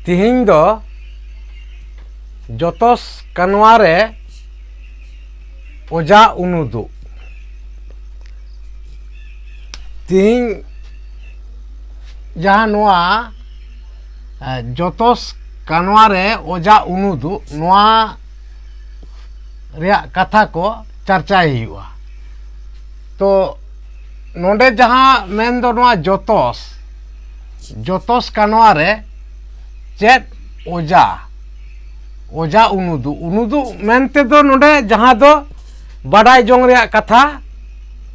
तिहिं दो जोतोस कानवारे ओजा उनुदु तिहिं जहाँ नोआ जोतोस कानवारे ओजा उनुदु नोआ रिया कथा को चर्चाई हुआ। तो नोंडे जहाँ मेन दो नोआ जोतोस कानवारे चेत ओजा ओजा उनुदु मेनते दो नोंडे जहाँ दो बाडाय जोंग रिया कथा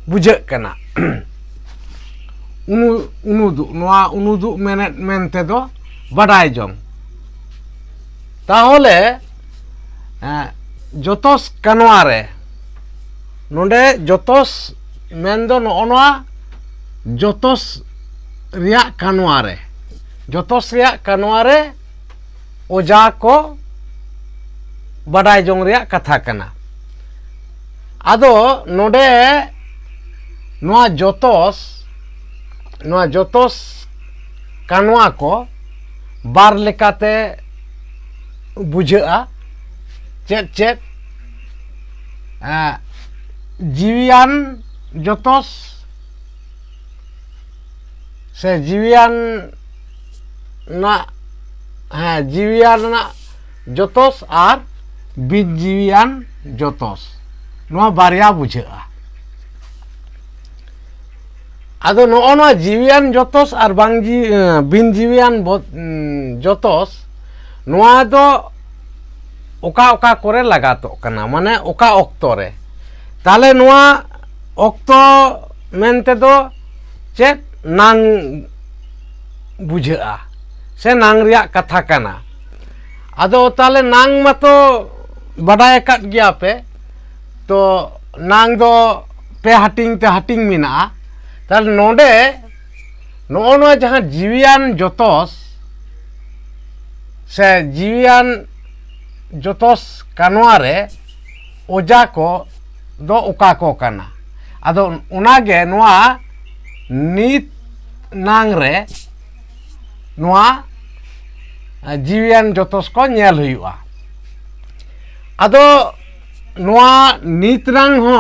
बुझे कना उनुदु मेनते दो बाडाय जोंग ताहले जोतोस कानवारे नोंडे जोतोस मेन दो नोआ जोतोस रिया कानवारे ओजा को बाडाय जोंग रिया कथा कना। आदो नोडे नोआ जोतोस कानवा को बार लेकाते बुझेआ चेत जीवियान जोतोस से जीवियान ना जोतोस और बिन जीवियान जोतोस नोआ बारिया बुझेआ। आदो नोआ जीवियान जोतोस और बिन जीवियान जोतोस नोआ दो ओका ओका करे लगातो कना माने ओका ऑक्तो रे ताले नोआ ऑक्तो मेनते दो चेत नांग बुझेआ से नांग रिया कथा कना। आदो ताले नांग मतो बाडाय काट गया पे तो नांग दो पे हटिंग मिना ताले नोडे नोआ जहाँ जीवियान जोतोस से जीवियान जोतोस कानवारे ओजा को दो ओका को कना। आदो उनागे नोआ नीत नांग रे नोआ जीवियान जोतोस को नेल हुआ। आदो नोआ नीत नांग हो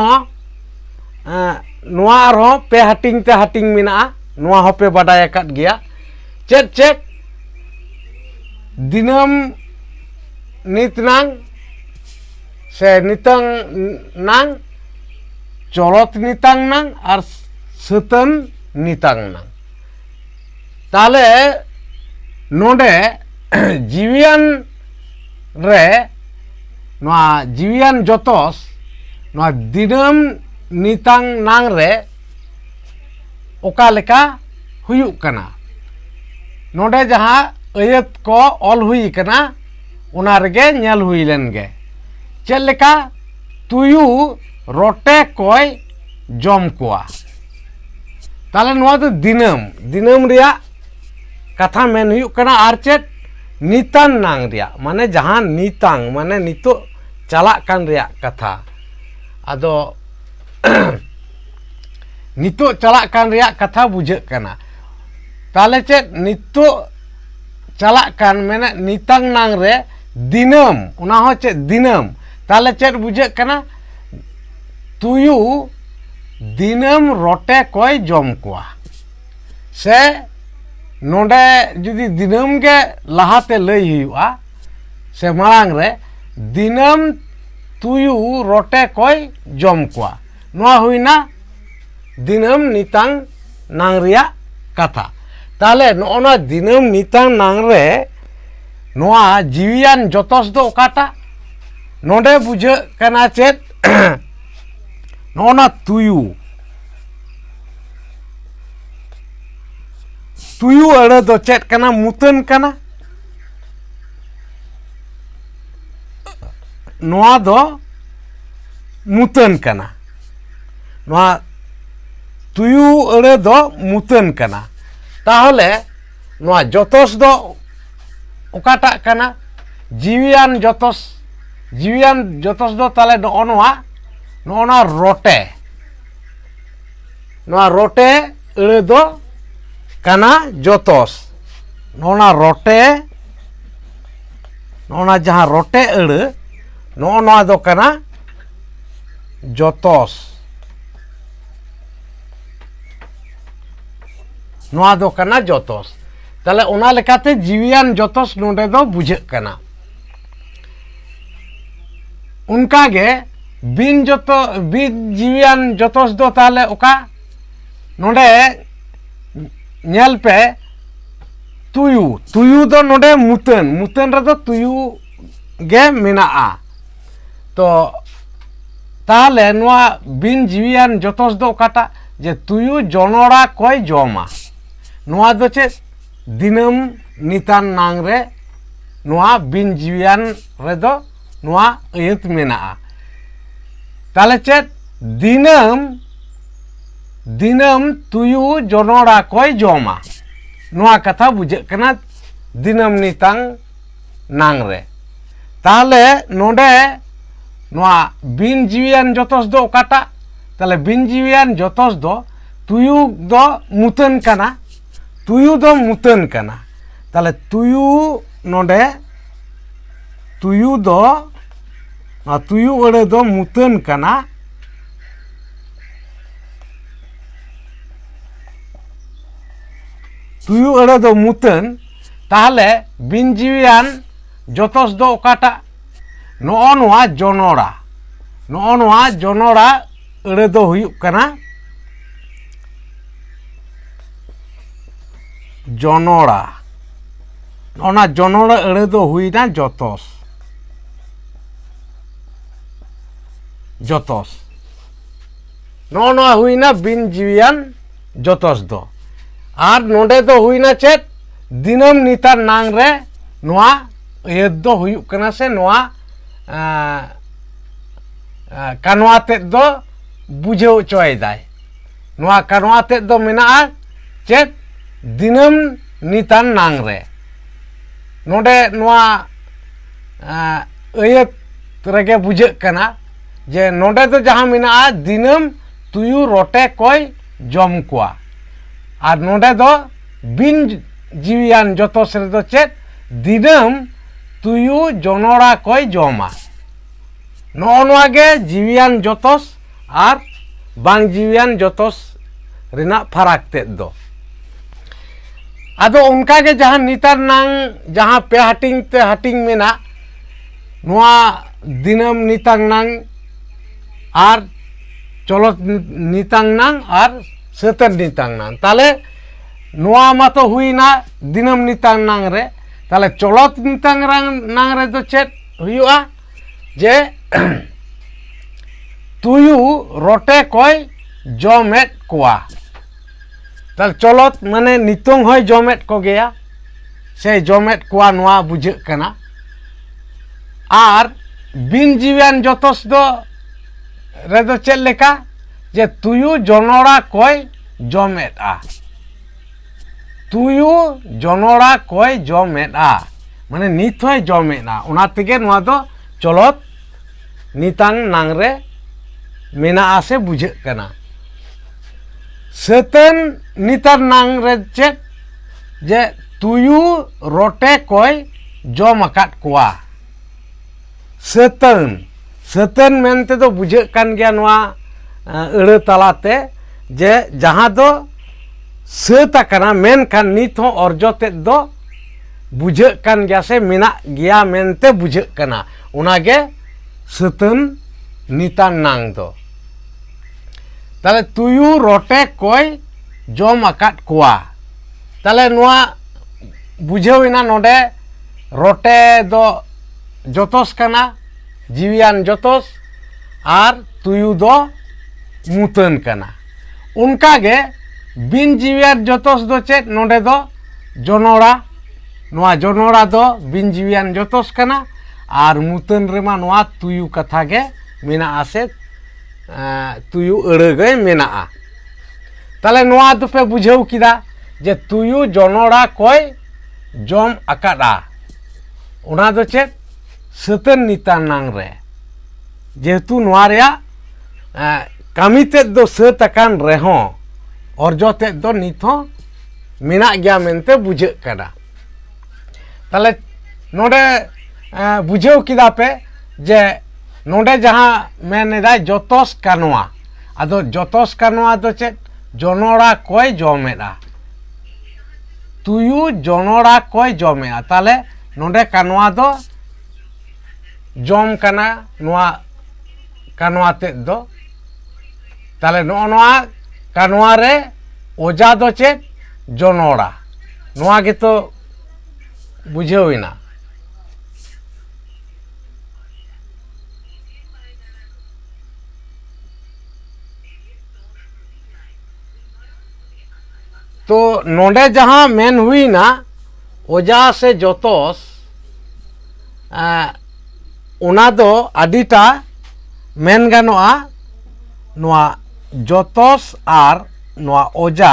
नोआ आरो पे हटिंग मिना नोआ हो पे बाडाय काट गया चेत दिनम नित नांग से नितंग नांग चलत नितांग नांग और सतन नितांग नांग ताले नोडे जीवियान रे नोआ जीवियान जोतोस नोआ दिनम नितांग नांग रे ओका लेका हुयुक कना नोडे जहाँ अयत को ऑल हुई कना उना रगे नेल हुई लेन गे चेद लेका तुयु रोटे कोय जम कोआ ताले नोआ तो दिनम रिया कथा मेन हुयुक कना आर चेद नितान नांग रिया माने जहाँ नितांग माने नितो चला कान रिया कथा। आदो नितो चला कान रिया कथा बुझे कना ताले चेद नितो चला कान मेने नितांग नांग रे दिनम उना हो चेद दिनम ताले चेद बुझे कना तुयु दिनम रोटे कोय जम कोआ से नोडे जुदी दिनम के लहाते लई हुआ से मांग रे दिनम तुयु रोटे कोय जम कोआ नोआ हुईना दिनम नितांग नांग रिया कथा। ताले नोना दिनम नितांग नांग रे नोआ जीवियान जोतोस दो ओकाटा नोडे बुझे कना चेद नोना तुयु अड़े दो चेद कना मुतन कना नोआ दो मुतन कना नोआ तुयु अड़े दो मुतन कना ताहले नोआ जोतोस दो ओकाटा कना जीवियान जोतोस दो ताले नोआ रोटे अड़े दो कना जोतोस नोना रोटे ᱱᱚᱜᱼᱚ ᱡᱟᱦᱟᱸ ᱨᱚᱴᱮ ᱟᱹᱲᱟᱹ ᱱᱚᱜᱼᱚ ᱱᱚᱣᱟ ᱫᱚ ᱠᱟᱱᱟ ᱡᱚᱛᱚᱥ, ᱱᱚᱣᱟ ᱫᱚ ᱠᱟᱱᱟ ᱡᱚᱛᱚᱥ। ᱛᱟᱦᱞᱮ ᱚᱱᱟ ᱞᱮᱠᱟᱛᱮ ᱡᱤᱣᱤᱭᱟᱱ ᱡᱚᱛᱚᱥ ᱱᱚᱰᱮ ᱫᱚ ᱵᱩᱡᱷᱟᱹᱜ ᱠᱟᱱᱟ। ᱚᱱᱠᱟᱜᱮ ᱵᱤᱱ ᱡᱤᱣᱤᱭᱟᱱ ᱡᱚᱛᱚᱥ ᱫᱚ ᱛᱟᱦᱞᱮ ᱚᱠᱟ? ᱱᱚᱰᱮ ᱧᱮᱞ ᱯᱮ তুয়ু ᱫᱚ ᱱᱚᱰᱮ মুতন রেদো তুয়ু গে মেনাগᱼᱟ। তো তাহলে নোয়া বিন জিবিয়ান জতস দো অকাটা যে তুয়ু জনড়া কয় জমা, নোয়া দো চে দিনম নিতান নাং রে নোয়া বিন জিবিয়ান রেদো নোয়া আয়াত মেনাগᱼা। তাহলে চে দিনম তুয়ু জনড়া কয় জমা, নোয়া কথা বুঝে কানা দিনম নিতাং নাং রে। তাহলে নোডে নোয়া বিন জিবিয়ান জতস দো অকাটা? তাহলে বিন জিবিয়ান জতস দো তুয়ু দো মুতন কানা, তাহলে তুয়ু নোডে তুয়ু আড়ে দো মুতন কানা। তুয়ু আড়ে দো মুতন, তাহলে বিন জিবিয়ান জতস দো অকাটা? নগᱼᱚ ᱱᱚᱣᱟ জনড়া, নগᱼᱚ ᱱᱚᱣᱟ জনড়া আড়ে দো হুᱭᱩᱜ কানা জনড়া। ᱚᱱᱟ জনড়া আড়ে দো হুইনা জতস, নগᱼᱚ ᱱᱚᱣᱟ হুইনা বিন জিবিয়ান জতস দো। আর নোডে দো হুইনা চেত দিনম নিতার নাং রে নোয়া ইয়েদ দো হুᱭᱩᱜ কানা সে নোয়া কানোয়া তেদ দো বুঝাও চয়দায়। নোয়া কানোয়া তেদ দো মেনাগᱼᱟ চেত দিনম নিতান নাং রে। নোডে নোয়া আয়াত রেগে বুঝাᱹᱜ কানা যে নোডে দো যাহা মেনাগᱼᱟ দিনম তুয়ু রটে কয় জম কোয়া। আর নোডে দো বিন জিবিয়ান জতস রেদো চেত দিনম তুয়ু জনড়া কয় জমা। নগᱼᱚ ᱱᱚᱣᱟ গে জিবিয়ান জতস আর বাং জিবিয়ান জতস রেনাᱜ ফারাক তেদ দো। আদো অনকাগে যাহা নিতার নাং যাহা পে হাটিং তে হাটিং মেনা নোয়া দিনম নিতাং নাং আর চলত নিতাং নাং আর সেতন নিতাং নাং। তাহলে নোয়া মাতো হুইনা দিনম নিতাং নাং রে। তাহলে চলত নিতাং নাং রে দো চেত হুᱭᱩᱜᱼᱟ যে তুয়ু রটে কয় জমেট কোয়া। তাহলে চলত মানে নিতং হয় জমেট কগেয়া, সেই জমেট কোয়া নোয়া বুঝাᱹᱜ কানা। আর বিন জিবিয়ান জতস দো রেদো চেত লেখা যে তুয়ু জনড়া কয় জমেটᱼᱟ, তুয়ু জনড়া কয় জমেটᱼᱟ মানে নিত হয় জমেটᱼᱟ। ওনা থেকে নোয়া দো চলত নিতাং নাং রে মেনাগᱼᱟ সে বুঝাᱹᱜ কানা। সেতন নিতার নাং রে চেত যে তুয়ু রটে কয় জম আকাদ কোয়া। সেতন মেনতে দো বুঝাᱹᱜ কান গেয়া নোয়া আড়ে তালাতে যে যাহা দো সেত আকানা মেনখান নিত হো অর্জ তেদ দো বুঝাᱹᱜ কান গেয়া সে মেনাᱜ গেয়া মেনতে বুঝাᱹᱜ কানা। ওনাগে সেতন নিতান নাং দো। তাহলে তুয়ু রটে কয় জম আকাদ কোয়া। তাহলে নোয়া বুঝাᱹᱣᱮᱱᱟ নোডে রটে দো জতস কানা জিবিয়ান জতস আর তুয়ু দো মুতন কানা। অনকাগে বিন জিবিয়ান জতস দো চেত নোডে দো জনড়া, নোয়া জনড়া দো বিন জিবিয়ান জতস কানা। আর মুতন রেমা নোয়া তুয়ু কথা গে মেনাগᱼᱟ সে তুয়ু আড়ে গে মেনাগᱼᱟ। তাহলে নোয়া দোপে বুঝাᱹᱣ কিদা যে তুয়ু জনড়া কয় জম আকাদᱼᱟ। ওনা দো চেত সেতন নিতান নাং রে। যেহেতু নোয়া রেয়াগ কামি তেদ দো সেত আকান রেহো অর্জ তেদ দো নিত হো মেনাᱜ গেয়া মেনতে বুঝাᱹᱜ কানা। তাহলে নোডে बुझाव किदा पे जे नोंडे जहाँ मेनेदा जतस कानवा आदो जतस कानवा दो चेत जनोड़ा कोई जमेदा तुयु जनोड़ा कोई जमेदा ताले नोंडे कानवा दो जम कना नोआ कानवा तेद दो ताले नोआ कानवा रे ओजा दो चेत जनोड़ा नोआ गे तो बुझाविना तो नोंडे जहाँ मेन हुई ना ओजा से जतस उना दो आदिटा मेन गानोआ नोआ जतस आर नोआ ओजा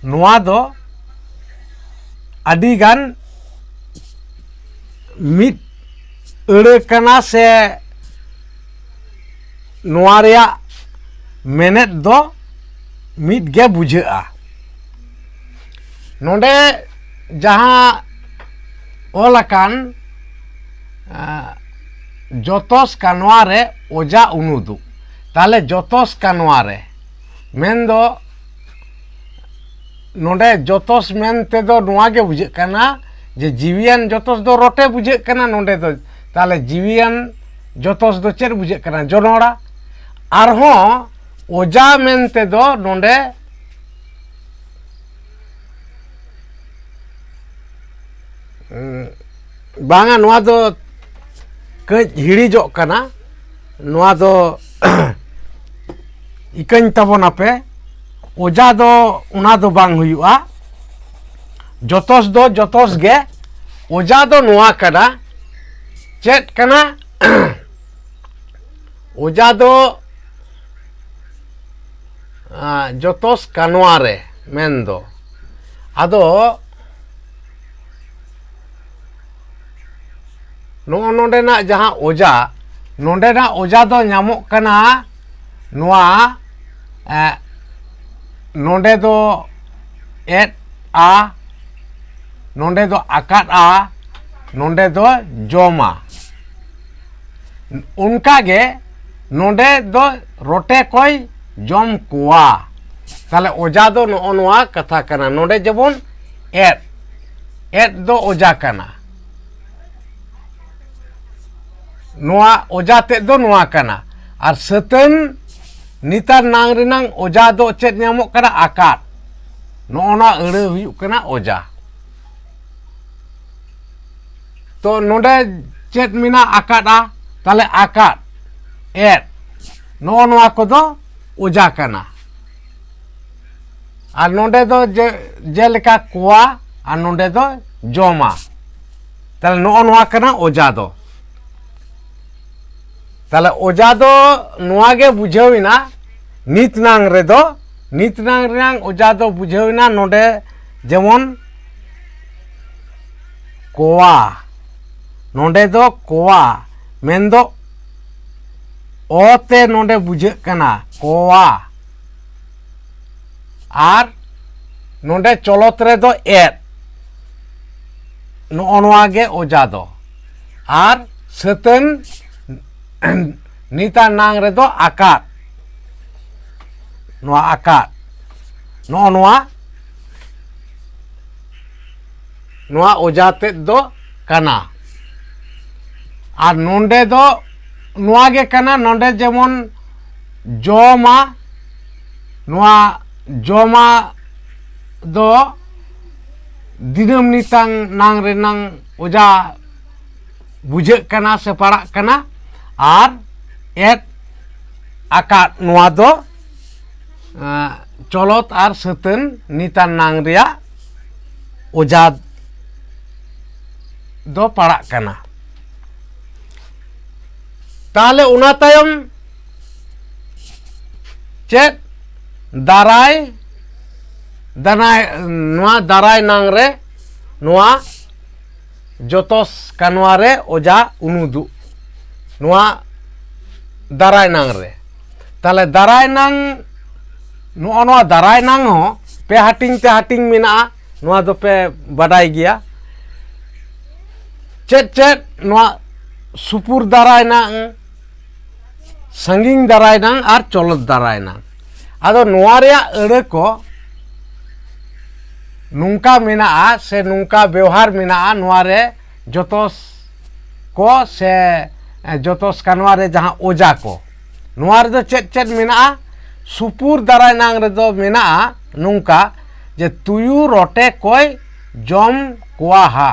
नोआ दो आदि गान मिट अड़े कना से नोआ रेया मेनेट दो मिट गे बुझा नोंडे जहाँ ओलकान जतस कानवा रे ओजा उनुदु ताले जतस कानवा रे मेन दो नोंडे जतस मेन ते दो नोआ गे बुझे कना जे जीवियन जतस दो रोटे बुझे कना नोंडे दो ताले जीवियन जतस दो चेर बुझे कना जनोड़ा आरहों ओजा मेन ते दो नोंडे बांगा नोआ दो कज हिड़ीजोग कना नोआ दो इकन तबोना पे ओजा दो उना दो बांग हुयुआ जतस गे ओजा दो नोआ कना चेत कना ओजा दो जतस कानवा रे मेन दो आदो नो नोंडेना जहाँ ओजा नोंडेना ओजा दो नामोग कना नोआ नोंडे दो एड आ नोंडे दो आकाट आ नोंडे दो जोमा उनका गे नोंडे दो रोटे कोई जम कुआ ताले ओजा दो नो नोआ कथा कना नोंडे जबोन एड दो ओजा कना नोआ ओजा ते दो नोआ कना और सतन नितार नांग रिनांग ओजा दो चेत ᱧᱟᱢᱚᱜ कना आकाट नोना अड़े हुयुग कना ओजा तो नोंडे चेत मिना आकाटा ताले आकाट एड नोआ को दो ओजा कना और नोंडे दो जेलेका कुआ और नोंडे दो जोमा ताले नोआ कना ओजा दो ताले ओजा दो नोआ गे बुझाविना नित नांग रे दो नित नांग रियांग ओजा दो बुझाविना नोंडे जेमन कोआ नोंडे दो कोआ मेन दो ओते नोंडे बुझे कना कोआ आर नोंडे चलत रे दो एड नोआ गे ओजा दो आर सतन नीता नांग रे दो आकाट नोआ आकाट नोआ ओजा ते दो कना आर नोंडे दो नोआ गे कना नोंडे जेमन जोमा नोआ जोमा दो दिनम नितांग नांग रे नांग ओजा बुझे कना से पड़ा कना आर एड आकाट नोआ दो चलत आर सतन नितान नांग रिया ओजा दो पड़ा कना ताले उना तायम चेत दाराय नोआ दाराय नांग रे नोआ जतस कानवा रे ओजा उनुदु नोआ दाराय नांग रे ताले दाराय नांग नोआ दाराय नांग हो पे हाटिंग ते हाटिंग मिना नोआ दो पे बडाई गया चेद चेद नोआ सुपुर दाराय नांग संगिंग दाराय नांग और चलत दाराय नांग आदो नोआ रे अड़े को नुंका मेना से नुंका व्यवहार मेना नोआ रे जोतोस को से जोतोस कानवा रे जहां ओजा को नोआ रे दो चेद चेद मेना सुपुर दाराय नांग रे दो मेना नुंका जे तुयु रोटे कोई जम कोआ हा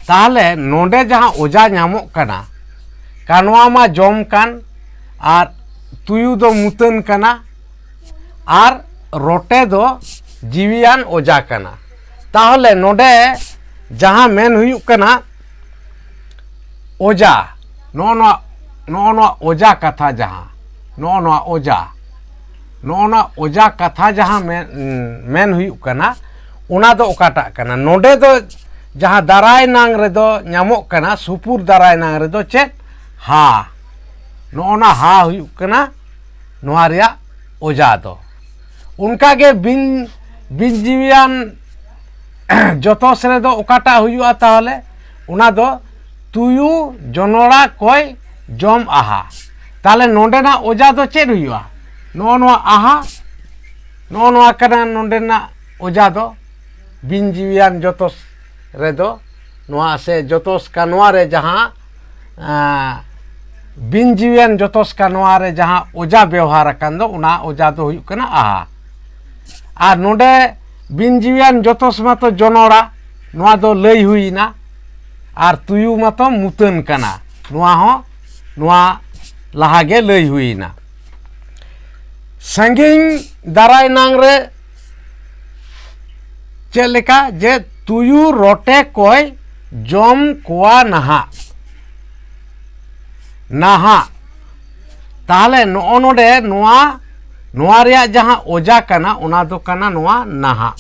ताहले नोंडे जहां ओजा न्यामोग कना कानवा मा जम कान और तुयु दो मुतन कना और रोटे दो जीवियान ओजा कना ताहले नोंडे जहां मेन हुयुग कना ओजा नो ओजा कथा जहां नो ओजा कथा जहां मेन हुयुग कना उना दो ओकाटा कना नोंडे दो जहां दाराय नांग रे दो न्यामोग कना सुपुर दाराय नांग रे दो चेद हा नोना हा हुयुग कना नोआ रिया ओजा दो उनका के बिन जीवियान जोतोस रे दो ओकाटा हुयुआ ताहले उना दो तुयु जनोड़ा कोई जम आहा ताहले नोंडे ना ओजा दो चेद हुयुआ नोआ आहा नोआ कना नोंडे ना ओजा दो बिन जीवियान जोतोस रे दो नोआ से जोतोस का नोआ रे जहां बिन जीवियान जोतोस का नोआ रे जहां ओजा व्यवहार अकन दो उना ओजा दो हुयुग कना आहा और नोंडे बिन जीवियान जोतोस मातो जनोड़ा नोआ दो लई हुईना और तुयु मातो मुतन कना नोआ हो नोआ लहागे लई हुईना संगिंग दाराय नांग रे चेद लेका जे तुयु रोटे कोई जम कोआ नहा ताहले नो नोडे नोआ रिया जहां ओजा कना उना दो कना नोआ नहा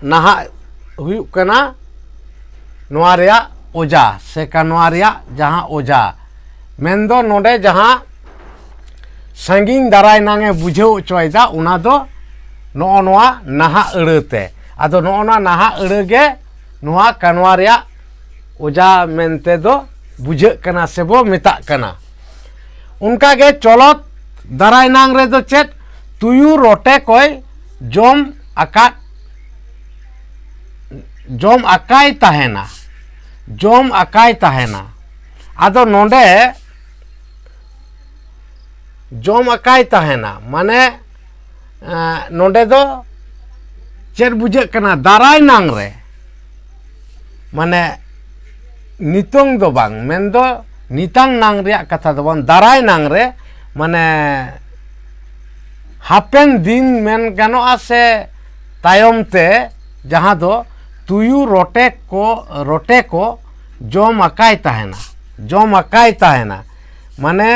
नहा हुयुग कना नोआ रिया ओजा से का नोआ रिया जहां ओजा मेंदो नोडे जहां संगिंग दाराय नांगे बुझाव चोयदा उना दो नोआ नहा अड़ते आदो नोआ नहा अड़गे नोआ कानवा रिया ओजा मेनते दो बुझे कना से बो मेता कना उनका के चलत दाराय नांग रे दो चेद तुयु रोटे कोई जम अकाय ताहेना आदो नोंडे जम अकाय ताहेना माने नोंडे दो चेद बुझे कना दाराय नांग रे माने नितोंग दो बांग मेन दो नितांग नांग रिया कथा दो बांग दाराय नांग रे माने हापेन दिन मेन गानो आसे तायम ते जहां दो तुयु रोटे को जम अकाय ताहेना माने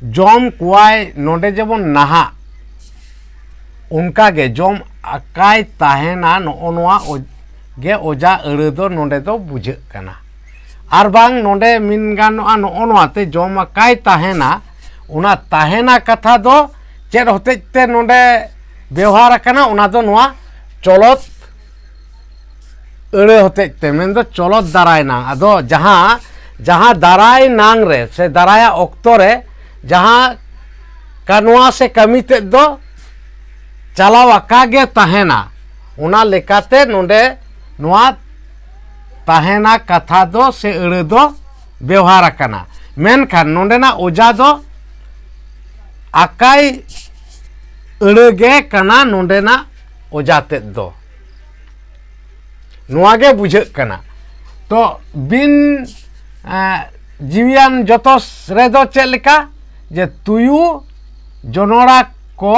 जम कुआय नोंडे जेबन नहा उनका गे जम अकाय ताहेना नोआ गे ओजा अड़े दो नोंडे दो बुझे कना आर बांग नोंडे मिन गानोआ नोआ ते जम अकाय ताहेना उना ताहेना कथा दो चेद होते ते नोंडे व्यवहार कना उना दो नोआ चलत अड़े होते ते मेन दो चलत दाराय नांग आदो जहां दाराय नांग रे से दाराया ओक्तो रे जहां कानवा से कमी ते दो चलाव अकागे ताहेना उना लेकाते नोंडे नोआ ताहेना कथा दो से अड़े दो व्यवहार कना मेनखान नोंडेना ओजा दो आकाय अड़गे कना नोंडेना ओजा तेद दो नोआ गे बुझे कना तो बिन जीवियान जोतोस रे दो चेद लेका जे तुयु जनोड़ा को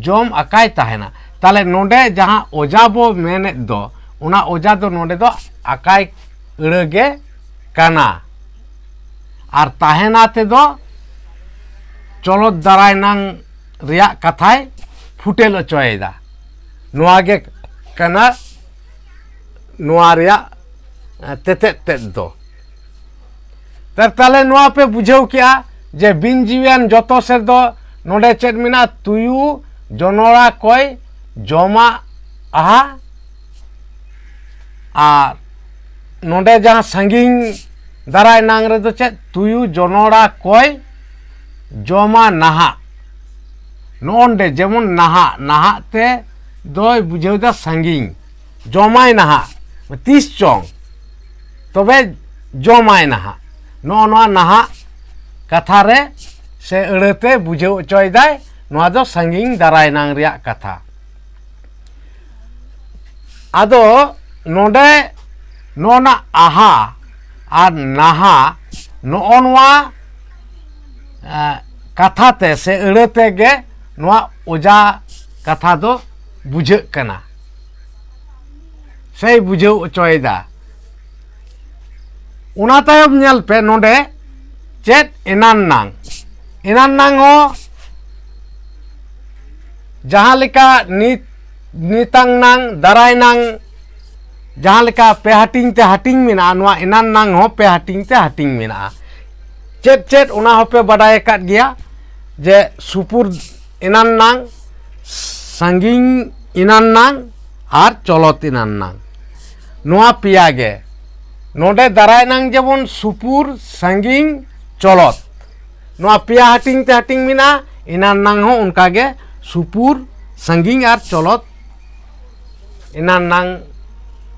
जम अकाय ताहेना ताले नोंडे जहां ओजा बो मेने दो उना ओजा दो नोंडे दो अकाय अड़गे कना और ताहेना ते दो चलत दाराय नांग रिया कथाय फुटेल अचोयदा नोआ गे कना नोआ रिया तेते दो ताले नोआ पे बुझाव किया जे बिन जीवियान जोतो से दो नोडे चेद मिना तुयु जनोड़ा कोई joma aha ar nonde jahan sanging darai nang re do chet tuyu jonora koi joma naha nonde jemon naha te doi bujhau da sanging jomai naha tis chong tobe jomai naha noa naha katha re se eurete bujhau ochoi dai noa do sanging darai nang riyak katha ado nonde nona aha ar naha noa katha te se eurete ge noa oja katha do bujhak kana sei bujhau ochoi da una tayom nyel pe nonde chet enan nang ho jahan leka nitang nang darai nang jahan leka pe hating te hating mena noa enan nang ho pe hating te hating mena chet una ho pe badai kat gya je supur enan nang sanging inan nang ar cholot inan nang noa piya ge nonde darai nang jemon supur sanging cholot noa piya hating te hating mina inan nang ho unka ge supur sanging ar cholot inan nang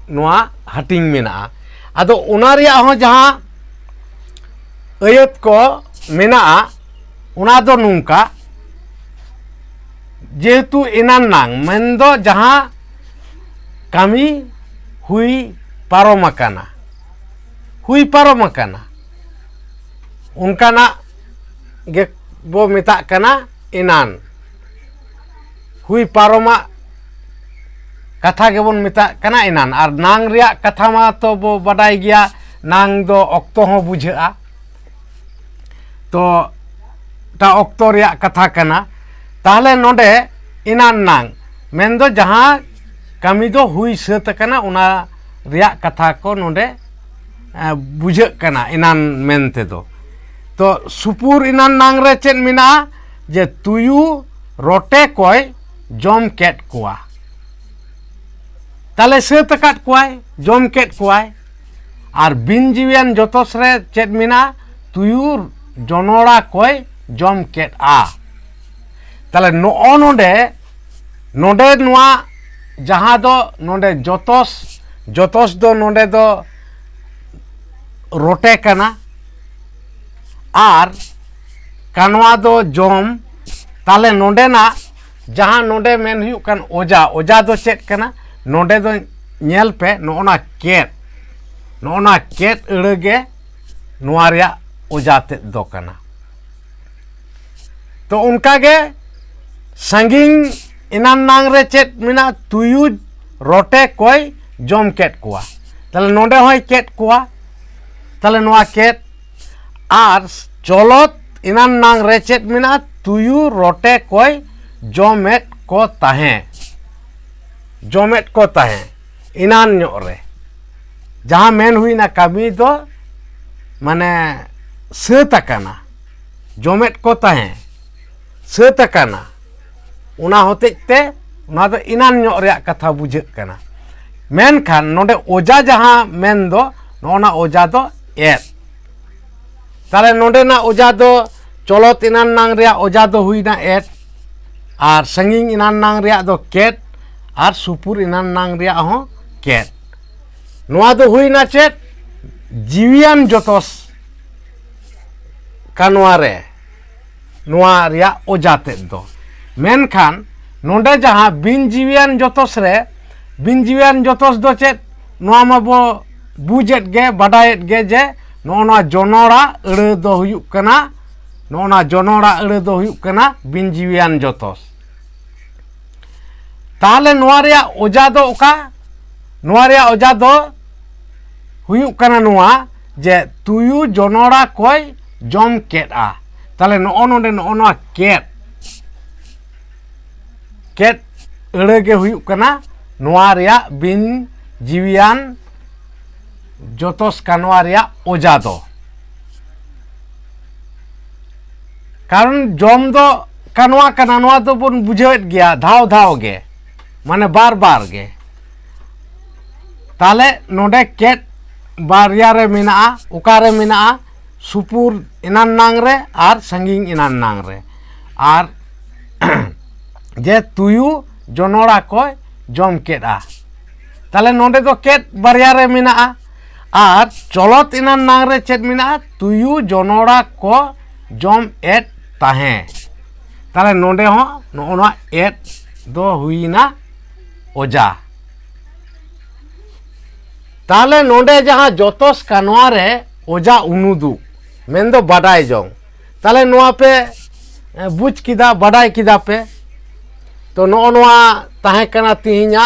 noa hating mina ado una riyak ho jahan ayat ko mena una do nungka jehetu enan nang mendo jahan kami hui parom akana unkana ge bo metak kana enan hui paroma katha ge bon metak kana enan ar nang riyak katha ma to bo badai gya nang do okto ho bujha'a to ta okto riyak katha kana tahle nonde enan nang mendo jahan kami do hui sat kana una riyak katha ko nonde bujhak kana enan mente do to supur enan nang re chet mena je tuyu rote koi jom ket kuwa tale sat kat kuai jom ket kuai ar bin jiwian jotos re chet mena tuyu jonora koi jom ket a tale no nonde noa jahan do nonde jotos do nonde do rote kana ar kanwa do jom tale nonde na jahan nonde men huyuk kan oja do chet kana nonde do nyel pe noona ket eurege noa riyak oja tet do kana to unka ge sanging enan nang re chet mena tuyu rote koi jom ket kuwa tale nonde hoy ket kuwa tale noa ket ar cholot enan nang re chet mena tuyu rote koi jomet ko tahe enan nyok re jahan men huina kami do mane sat akana jomet ko tahe sat akana una hotej te una do enan nyok riyak katha bujhak kana menkhan nonde oja jahan men do nona oja do tale nonde na oja do cholot enan nang riyak oja do huina ar sanging enan nang riyak do ket ar supur enan nang riyak ho ket noa do huina chet jiwian jotos kanwa re noa riyak oja tet do menkhan nonde jahan bin jiwian jotos do chet noa ma bo bujet ge badayet ge je noa jonora eure do huyuk kana bin jiwian jotos tahle noa riyak oja do oka noa riyak oja do huyuk kana noa je tuyu jonora koi jom ket a tahle nonde noa ket eure ge huyuk kana noa riyak bin jiwian jotos kanwa riyak oja do karon jom do kanwa kana noa do bon bujhawet gya dhaw ge माने बार बार गे ताले नोडे cat बारिया रे मेना उकारे मेना सुपुर इनान नांग रे are संगिंग इनान नांग रे R J तुयु जनोड़ा को जम केदा ताले नोडे तो केट बारिया रे मेना आर चलत इनान नांग रे चेत मेना तुयु जनोड़ा को जम एट ताहे ताले नोडे हो नोना एट दो हुईना ओजा ताले नोडे जहां जोतोस कानोआ रे ओजा उनुदु मेन दो बाडाय जोंग ताले नोआ पे बुझ किदा बाडाय किदा पे तो नोआ ताहे कना तिहिना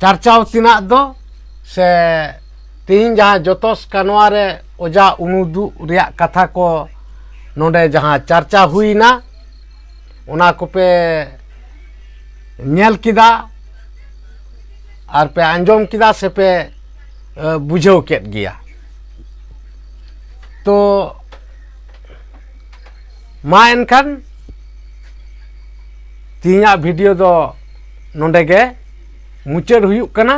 चर्चाव तिना दो से तिहिन जहां जोतोस कानोआ रे ओजा उनुदु रिया कथा को नोडे जहां चर्चा हुईना उना को पे नेल किदा आर पे आंजोम किदा से पे बुझाव केट गया तो मा एनखान तिहिना वीडियो दो नोडे गे मुचाद हुयुक कना।